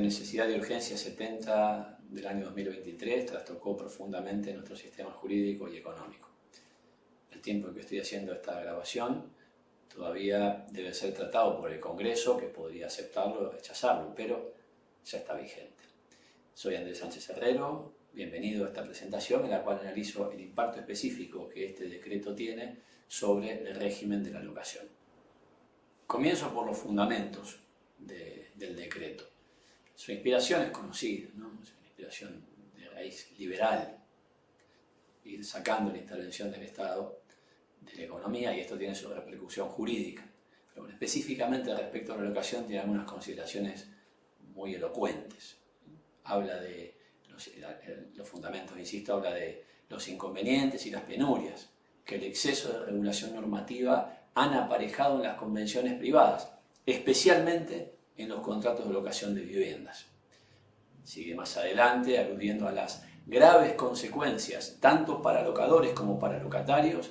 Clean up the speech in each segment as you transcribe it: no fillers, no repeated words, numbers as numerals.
de necesidad y urgencia 70 del año 2023 trastocó profundamente nuestro sistema jurídico y económico. El tiempo en que estoy haciendo esta grabación todavía debe ser tratado por el Congreso, que podría aceptarlo o rechazarlo, pero ya está vigente. Soy Andrés Sánchez Herrero, bienvenido a esta presentación en la cual analizo el impacto específico que este decreto tiene sobre el régimen de la locación. Comienzo por los fundamentos del decreto. Su inspiración es conocida, ¿no? Es una inspiración de raíz liberal, ir sacando la intervención del Estado de la economía, y esto tiene su repercusión jurídica. Pero bueno, específicamente respecto a la locación tiene algunas consideraciones muy elocuentes. Habla de los fundamentos, insisto, habla de los inconvenientes y las penurias que el exceso de regulación normativa han aparejado en las convenciones privadas, especialmente en los contratos de locación de viviendas. Sigue más adelante aludiendo a las graves consecuencias, tanto para locadores como para locatarios,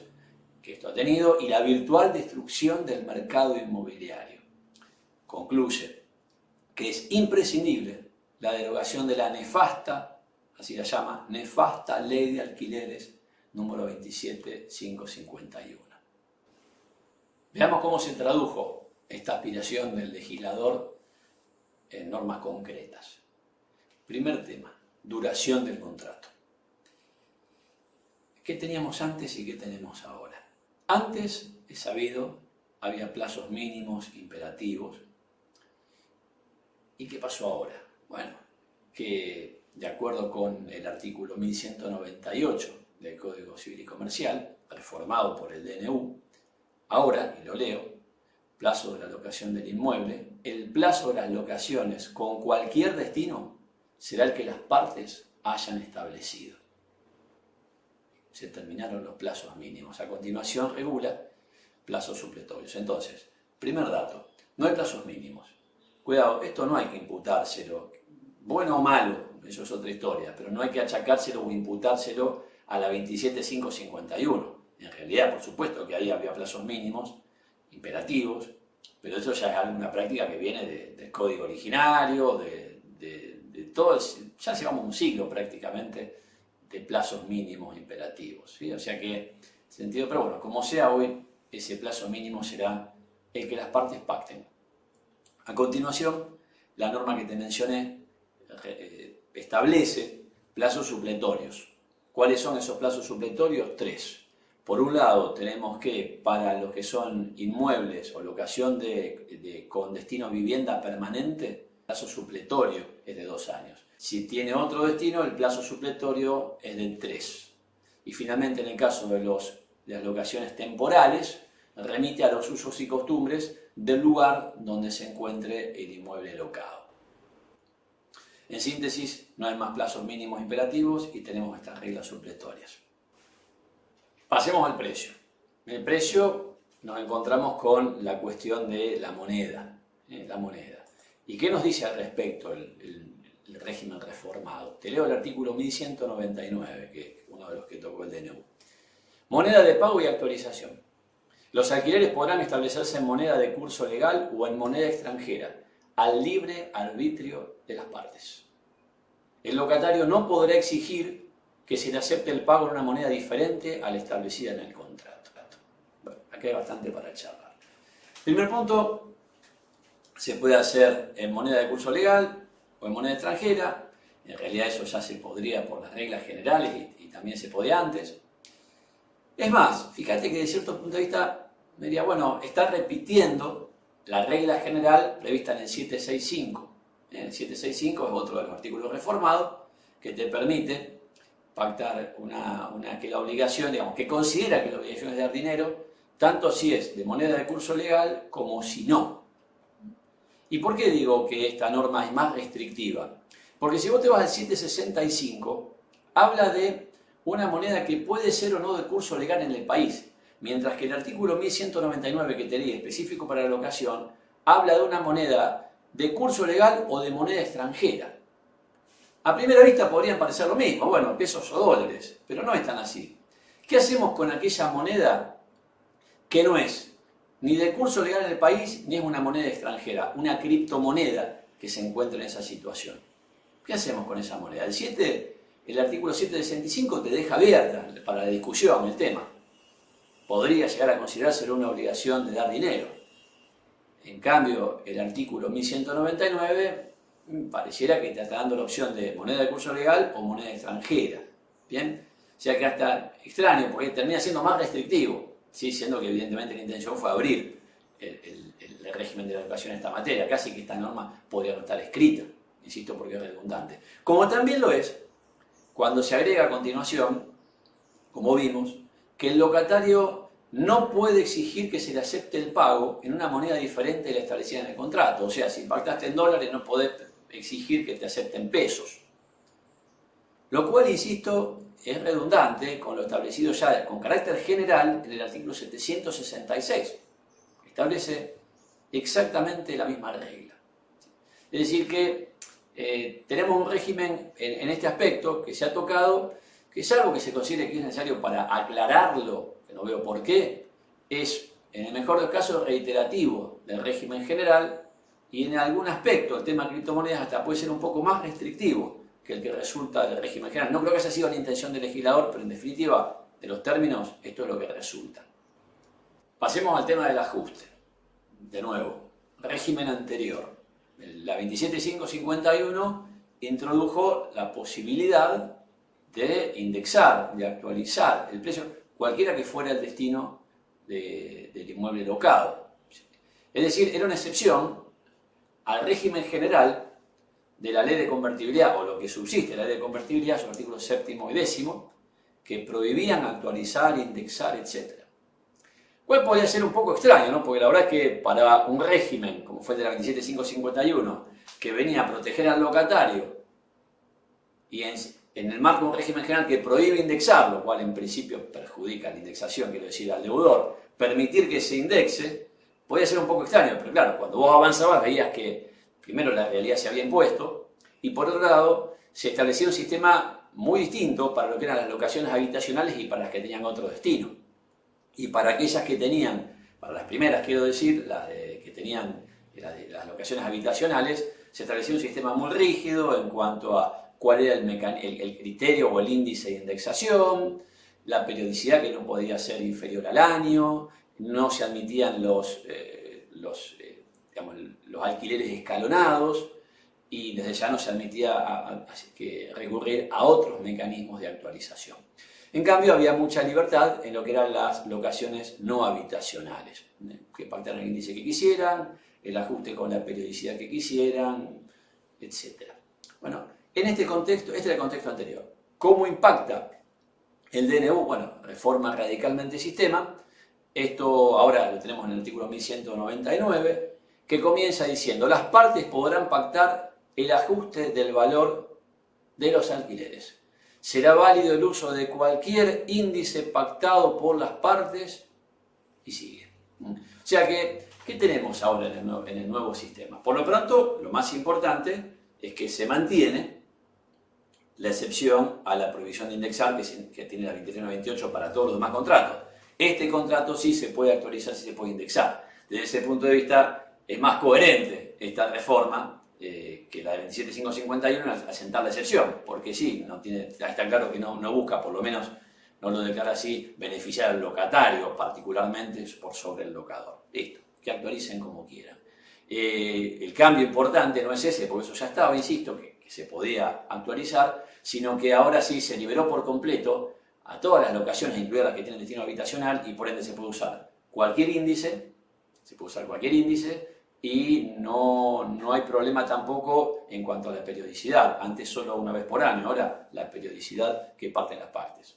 que esto ha tenido, y la virtual destrucción del mercado inmobiliario. Concluye que es imprescindible la derogación de la nefasta, así la llama, nefasta Ley de Alquileres número 27551. Veamos cómo se tradujo esta aspiración del legislador en normas concretas. Primer tema, duración del contrato. ¿Qué teníamos antes y qué tenemos ahora? Antes, es sabido, había plazos mínimos imperativos. ¿Y qué pasó ahora? Bueno, que de acuerdo con el artículo 1198 del Código Civil y Comercial, reformado por el DNU, ahora, y lo leo, plazo de la locación del inmueble, el plazo de las locaciones con cualquier destino será el que las partes hayan establecido. Se terminaron los plazos mínimos. A continuación regula plazos supletorios. Entonces, primer dato, no hay plazos mínimos. Cuidado, esto no hay que imputárselo, bueno o malo, eso es otra historia, pero no hay que achacárselo o imputárselo a la 27551. En realidad, por supuesto que ahí había plazos mínimos, imperativos, pero eso ya es una práctica que viene del código originario, de todo, ya llevamos un siglo prácticamente de plazos mínimos imperativos, ¿sí? O sea que, sentido, pero bueno, como sea hoy, ese plazo mínimo será el que las partes pacten. A continuación, la norma que te mencioné establece plazos supletorios. ¿Cuáles son esos plazos supletorios? 3. Por un lado, tenemos que para los que son inmuebles o locación con destino a vivienda permanente, el plazo supletorio es de 2 años. Si tiene otro destino, el plazo supletorio es de 3. Y finalmente, en el caso de las locaciones temporales, remite a los usos y costumbres del lugar donde se encuentre el inmueble locado. En síntesis, no hay más plazos mínimos imperativos y tenemos estas reglas supletorias. Pasemos al precio. En el precio nos encontramos con la cuestión de la moneda. ¿Y qué nos dice al respecto el régimen reformado? Te leo el artículo 1199, que es uno de los que tocó el DNU. Moneda de pago y actualización. Los alquileres podrán establecerse en moneda de curso legal o en moneda extranjera, al libre arbitrio de las partes. El locatario no podrá exigir que se le acepte el pago en una moneda diferente a la establecida en el contrato. Bueno, acá hay bastante para charlar. Primer punto, se puede hacer en moneda de curso legal o en moneda extranjera. En realidad eso ya se podría por las reglas generales y también se podía antes. Es más, fíjate que de cierto punto de vista me diría, bueno, está repitiendo la regla general prevista en el 765. El 765 es otro de los artículos reformados que te permite pactar que la obligación, digamos, que considera que la obligación es de dar dinero, tanto si es de moneda de curso legal como si no. ¿Y por qué digo que esta norma es más restrictiva? Porque si vos te vas al 765, habla de una moneda que puede ser o no de curso legal en el país, mientras que el artículo 1199 que te di, específico para la locación, habla de una moneda de curso legal o de moneda extranjera. A primera vista podrían parecer lo mismo, bueno, pesos o dólares, pero no es tan así. ¿Qué hacemos con aquella moneda que no es ni de curso legal en el país, ni es una moneda extranjera, una criptomoneda, que se encuentre en esa situación. ¿Qué hacemos con esa moneda? El artículo 765 te deja abierta para la discusión el tema. Podría llegar a considerarse una obligación de dar dinero. En cambio, el artículo 1199 pareciera que te está dando la opción de moneda de curso legal o moneda extranjera. ¿Bien? O sea que hasta extraño, porque termina siendo más restrictivo, ¿sí? Siendo que evidentemente la intención fue abrir el régimen de la educación en esta materia. Casi que esta norma podría no estar escrita, insisto, porque es redundante. Como también lo es cuando se agrega a continuación, como vimos, que el locatario no puede exigir que se le acepte el pago en una moneda diferente de la establecida en el contrato. O sea, si pactaste en dólares, no podés exigir que te acepten pesos. Lo cual, insisto, es redundante con lo establecido ya con carácter general en el artículo 766. Establece exactamente la misma regla. Es decir que tenemos un régimen en este aspecto que se ha tocado, que salvo que se considere que es necesario para aclararlo, que no veo por qué, es en el mejor de los casos reiterativo del régimen general y en algún aspecto el tema de criptomonedas hasta puede ser un poco más restrictivo que el que resulta del régimen general. No creo que esa haya sido la intención del legislador, pero en definitiva, de los términos, esto es lo que resulta. Pasemos al tema del ajuste. De nuevo, régimen anterior. La 27551 introdujo la posibilidad de indexar, de actualizar el precio, cualquiera que fuera el destino del inmueble locado. Es decir, era una excepción al régimen general de la ley de convertibilidad, o lo que subsiste la ley de convertibilidad, son los artículos 7º y 10º, que prohibían actualizar, indexar, etc. Cual podría ser un poco extraño, ¿no? Porque la verdad es que para un régimen, como fue el de la 27551, que venía a proteger al locatario, y en el marco de un régimen general que prohíbe indexar, lo cual en principio perjudica la indexación, quiero decir, al deudor, permitir que se indexe, podría ser un poco extraño, pero claro, cuando vos avanzabas veías que primero la realidad se había impuesto, y por otro lado, se establecía un sistema muy distinto para lo que eran las locaciones habitacionales y para las que tenían otro destino. Y para aquellas que tenían, para las primeras quiero decir, que tenían las locaciones habitacionales, se establecía un sistema muy rígido en cuanto a cuál era el criterio o el índice de indexación, la periodicidad que no podía ser inferior al año, no se admitían los alquileres escalonados y desde ya no se admitía que recurrir a otros mecanismos de actualización. En cambio, había mucha libertad en lo que eran las locaciones no habitacionales, que pactaran el índice que quisieran, el ajuste con la periodicidad que quisieran, etc. Bueno, en este contexto, este era el contexto anterior. ¿Cómo impacta el DNU? Bueno, reforma radicalmente el sistema. Esto ahora lo tenemos en el artículo 1199, que comienza diciendo: las partes podrán pactar el ajuste del valor de los alquileres. Será válido el uso de cualquier índice pactado por las partes, y sigue. O sea que, ¿qué tenemos ahora en el nuevo sistema? Por lo pronto, lo más importante es que se mantiene la excepción a la prohibición de indexar que tiene la 2398 para todos los demás contratos. Este contrato sí se puede actualizar, sí se puede indexar. Desde ese punto de vista es más coherente esta reforma que la de 27551 al asentar la excepción, porque sí, está claro que no busca, por lo menos no lo declara así, beneficiar al locatario, particularmente por sobre el locador. Listo, que actualicen como quieran. El cambio importante no es ese, porque eso ya estaba, insisto, que se podía actualizar, sino que ahora sí se liberó por completo a todas las locaciones, incluidas las que tienen destino habitacional, y por ende se puede usar cualquier índice, y no hay problema tampoco en cuanto a la periodicidad. Antes solo una vez por año, ahora la periodicidad que pacten las partes.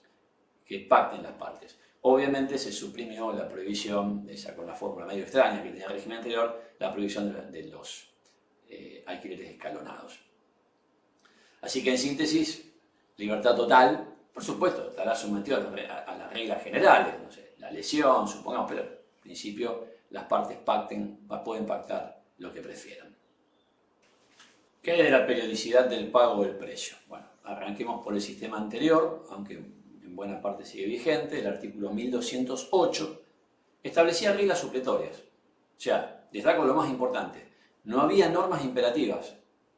Obviamente se suprimió la prohibición, esa con la fórmula medio extraña que tenía el régimen anterior, la prohibición de los alquileres escalonados. Así que en síntesis, libertad total, por supuesto, estará sometido a las reglas generales, no sé, la lesión, supongamos, pero en principio las partes pueden pactar lo que prefieran. ¿Qué hay de la periodicidad del pago del precio? Bueno, arranquemos por el sistema anterior, aunque en buena parte sigue vigente. El artículo 1208 establecía reglas supletorias. O sea, destaco lo más importante, no había normas imperativas.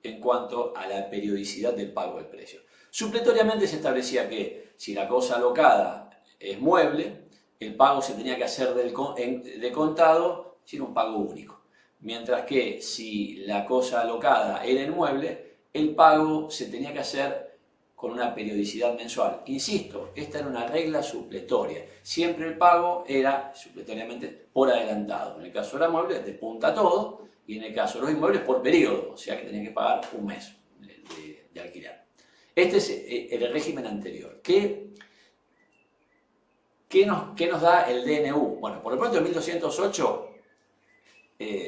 en cuanto a la periodicidad del pago del precio. Supletoriamente se establecía que si la cosa alocada es mueble, el pago se tenía que hacer de contado, sin un pago único. Mientras que si la cosa alocada era inmueble, el pago se tenía que hacer con una periodicidad mensual. Insisto, esta era una regla supletoria. Siempre el pago era, supletoriamente, por adelantado. En el caso de la mueble, de punta todo, y en el caso de los inmuebles, por periodo, o sea que tenía que pagar un mes de alquiler. Este es el régimen anterior. ¿Qué nos da el DNU? Bueno, por lo pronto el 1208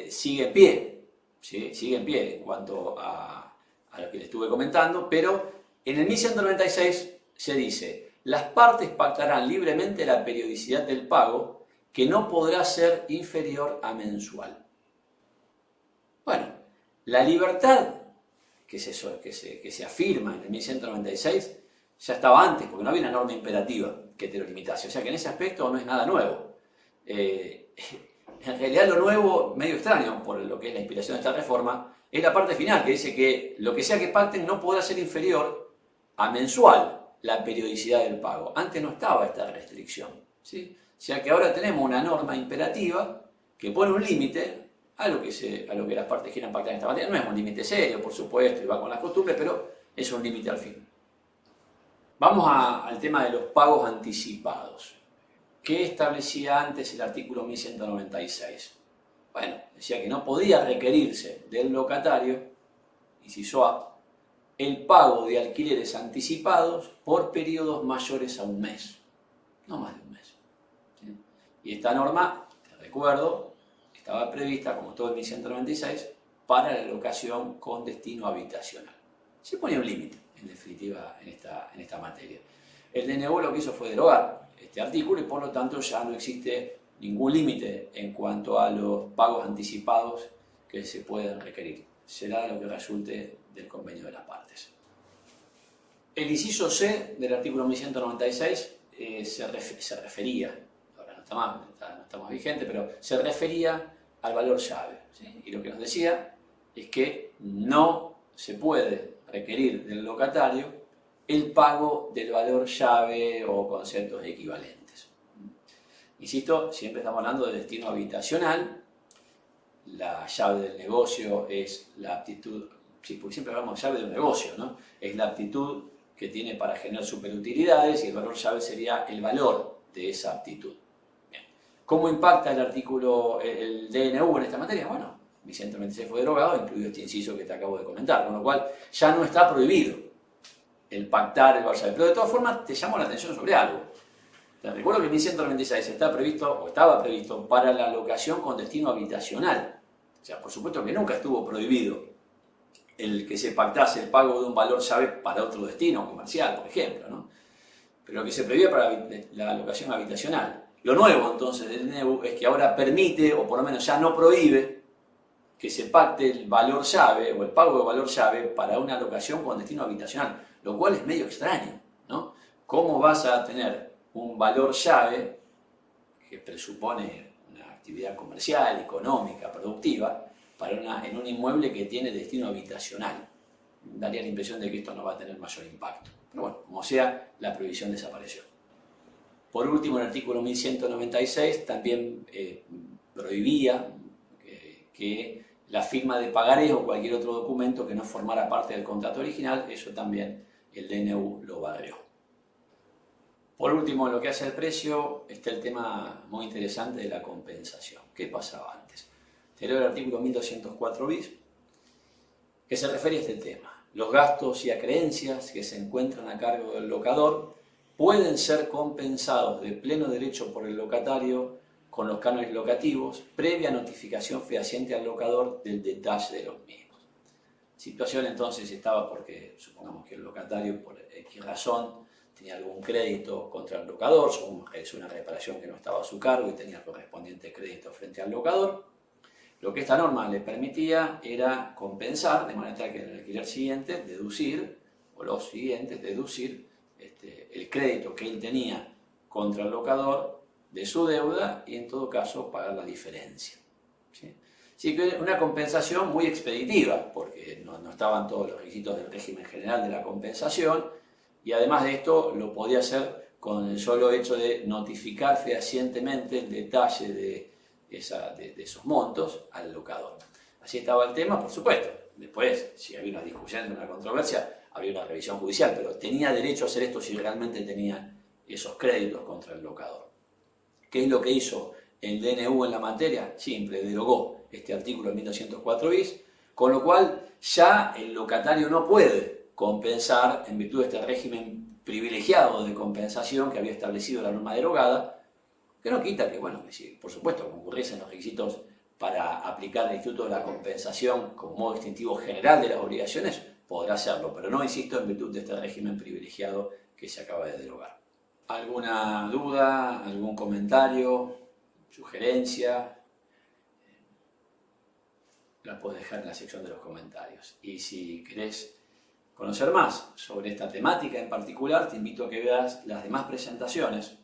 sigue en pie, ¿sí? Sigue en pie en cuanto a lo que le estuve comentando, pero en el 1196 se dice: las partes pactarán libremente la periodicidad del pago, que no podrá ser inferior a mensual. Bueno, la libertad que se afirma en el 1196 ya estaba antes, porque no había una norma imperativa que te lo limitase. O sea que en ese aspecto no es nada nuevo. En realidad lo nuevo, medio extraño, por lo que es la inspiración de esta reforma, es la parte final, que dice que lo que sea que pacten no podrá ser inferior a mensual la periodicidad del pago. Antes no estaba esta restricción, ¿sí? O sea que ahora tenemos una norma imperativa que pone un límite a lo que las partes quieran pactar en esta materia. No es un límite serio, por supuesto, y va con las costumbres, pero es un límite al fin. Vamos al tema de los pagos anticipados. ¿Qué establecía antes el artículo 1196? Bueno, decía que no podía requerirse del locatario, inciso A, el pago de alquileres anticipados por periodos mayores a un mes, no más de un mes. ¿Sí? Y esta norma, te recuerdo, estaba prevista, como todo el 1196, para la locación con destino habitacional. Se ponía un límite, en definitiva, en esta materia. El DNU lo que hizo fue derogar este artículo y por lo tanto ya no existe ningún límite en cuanto a los pagos anticipados que se puedan requerir. Será lo que resulte del convenio de las partes. El inciso C del artículo 1196 se refería, ahora no está más vigente, pero se refería al valor llave, ¿sí? Y lo que nos decía es que no se puede requerir del locatario el pago del valor llave o conceptos equivalentes. Insisto, siempre estamos hablando de destino habitacional. La llave del negocio es la aptitud, sí, porque siempre hablamos de llave de un negocio, ¿no? Es la aptitud que tiene para generar superutilidades y el valor llave sería el valor de esa aptitud. Bien. ¿Cómo impacta el DNU en esta materia? Bueno, 1196 fue derogado, incluido este inciso que te acabo de comentar, con lo cual ya no está prohibido el pactar el valor llave. Pero de todas formas te llamo la atención sobre algo. Te recuerdo que el 1196 estaba previsto para la locación con destino habitacional. O sea, por supuesto que nunca estuvo prohibido el que se pactase el pago de un valor llave para otro destino comercial, por ejemplo, ¿no? Pero lo que se prevía para la locación habitacional. Lo nuevo entonces del DNU es que ahora permite, o por lo menos ya no prohíbe, que se pacte el valor llave o el pago de valor llave para una locación con destino habitacional, lo cual es medio extraño, ¿no? ¿Cómo vas a tener un valor llave que presupone una actividad comercial, económica, productiva, en un inmueble que tiene destino habitacional? Daría la impresión de que esto no va a tener mayor impacto. Pero bueno, como sea, la prohibición desapareció. Por último, el artículo 1196 también prohibía que la firma de pagarés o cualquier otro documento que no formara parte del contrato original, eso también el DNU lo barrió. Por último, en lo que hace al precio, está el tema muy interesante de la compensación. ¿Qué pasaba antes? Te leo el artículo 1204 bis, que se refiere a este tema. Los gastos y acreencias que se encuentran a cargo del locador pueden ser compensados de pleno derecho por el locatario con los cánones locativos, previa notificación fehaciente al locador del detalle de los mismos. Situación entonces estaba porque, supongamos que el locatario, por X razón, tenía algún crédito contra el locador, realizó una reparación que no estaba a su cargo y tenía el correspondiente crédito frente al locador. Lo que esta norma le permitía era compensar, de manera tal que en el alquiler siguiente, deducir el crédito que él tenía contra el locador de su deuda y en todo caso pagar la diferencia, ¿sí? Sí, que una compensación muy expeditiva, porque no estaban todos los requisitos del régimen general de la compensación, y además de esto lo podía hacer con el solo hecho de notificar fehacientemente el detalle de esos montos al locador. Así estaba el tema, por supuesto. Después, si había una discusión, una controversia, había una revisión judicial, pero tenía derecho a hacer esto si realmente tenía esos créditos contra el locador. ¿Qué es lo que hizo el DNU en la materia? Simple, derogó este artículo 1204 bis, con lo cual ya el locatario no puede compensar en virtud de este régimen privilegiado de compensación que había establecido la norma derogada, que no quita que, bueno, que si por supuesto concurriesen los requisitos para aplicar el instituto de la compensación como modo distintivo general de las obligaciones, podrá hacerlo, pero no, insisto, en virtud de este régimen privilegiado que se acaba de derogar. ¿Alguna duda, algún comentario, sugerencia? La puedes dejar en la sección de los comentarios. Y si querés conocer más sobre esta temática en particular, te invito a que veas las demás presentaciones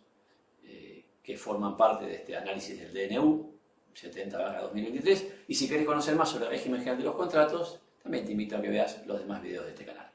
que forman parte de este análisis del DNU 70/2023. Y si querés conocer más sobre el régimen general de los contratos, también te invito a que veas los demás videos de este canal.